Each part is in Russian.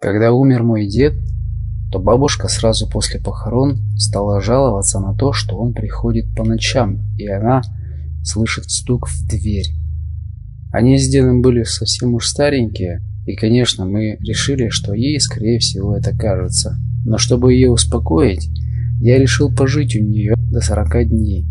Когда умер мой дед, то бабушка сразу после похорон стала жаловаться на то, что он приходит по ночам, и она слышит стук в дверь. Они с дедом были совсем уж старенькие, и, конечно, мы решили, что ей, скорее всего, это кажется. Но чтобы ее успокоить, я решил пожить у нее до 40 дней.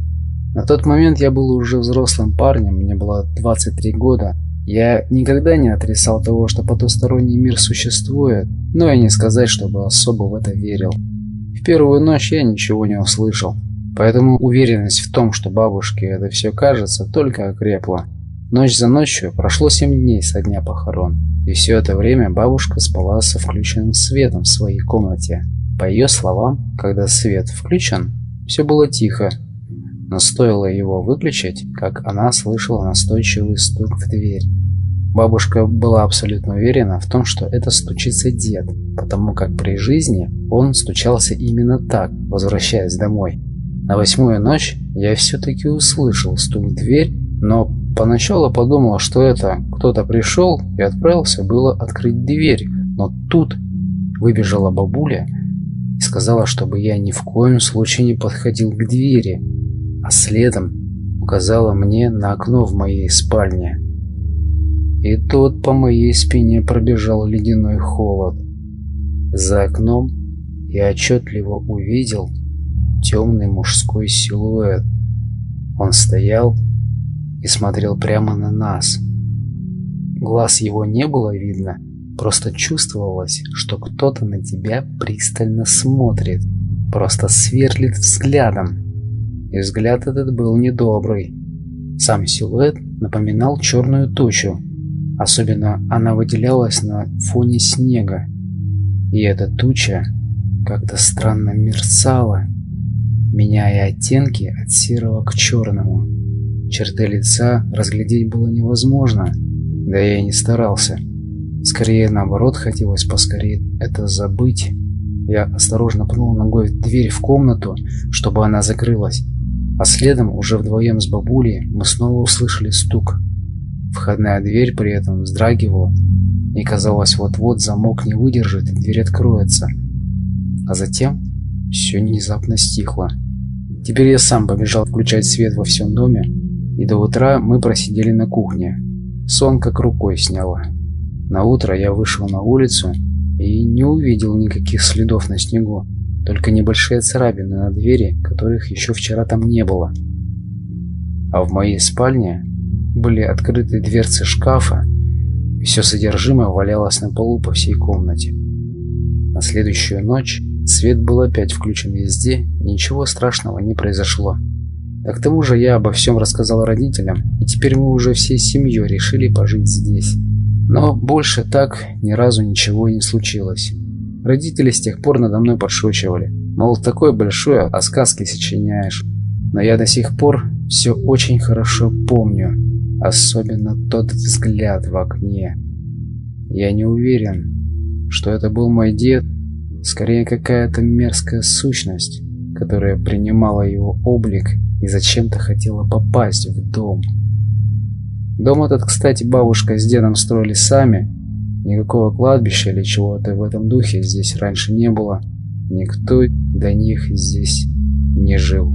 На тот момент я был уже взрослым парнем, мне было 23 года. Я никогда не отрицал того, что потусторонний мир существует, но и не сказать, чтобы особо в это верил. В первую ночь я ничего не услышал, поэтому уверенность в том, что бабушке это все кажется, только окрепла. Ночь за ночью прошло 7 дней со дня похорон, и все это время бабушка спала со включенным светом в своей комнате. По ее словам, когда свет включен, все было тихо, но стоило его выключить, как она слышала настойчивый стук в дверь. Бабушка была абсолютно уверена в том, что это стучится дед, потому как при жизни он стучался именно так, возвращаясь домой. На 8-ю ночь я все-таки услышал стук в дверь, но поначалу подумал, что это кто-то пришел и отправился было открыть дверь, но тут выбежала бабуля и сказала, чтобы я ни в коем случае не подходил к двери, а следом указала мне на окно в моей спальне. И тут по моей спине пробежал ледяной холод. За окном я отчетливо увидел темный мужской силуэт. Он стоял и смотрел прямо на нас. Глаз его не было видно, просто чувствовалось, что кто-то на тебя пристально смотрит, просто сверлит взглядом. И взгляд этот был недобрый. Сам силуэт напоминал черную тучу. Особенно она выделялась на фоне снега. И эта туча как-то странно мерцала, меняя оттенки от серого к черному. Черты лица разглядеть было невозможно, да я и не старался. Скорее наоборот, хотелось поскорее это забыть. Я осторожно пнул ногой дверь в комнату, чтобы она закрылась. А следом, уже вдвоем с бабулей, мы снова услышали стук. Входная дверь при этом вздрагивала, и казалось, вот-вот замок не выдержит и дверь откроется. А затем все внезапно стихло. Теперь я сам побежал включать свет во всем доме, и до утра мы просидели на кухне. Сон как рукой сняло. На утро я вышел на улицу и не увидел никаких следов на снегу. Только небольшие царапины на двери, которых еще вчера там не было. А в моей спальне были открыты дверцы шкафа, и все содержимое валялось на полу по всей комнате. На следующую ночь свет был опять включен везде, и ничего страшного не произошло. Да к тому же я обо всем рассказал родителям, и теперь мы уже всей семьей решили пожить здесь. Но больше так ни разу ничего не случилось. Родители с тех пор надо мной подшучивали, мол, такое большое, а сказки сочиняешь. Но я до сих пор все очень хорошо помню, особенно тот взгляд в окне. Я не уверен, что это был мой дед, скорее какая-то мерзкая сущность, которая принимала его облик и зачем-то хотела попасть в дом. Дом этот, кстати, бабушка с дедом строили сами. Никакого кладбища или чего-то в этом духе здесь раньше не было. Никто до них здесь не жил.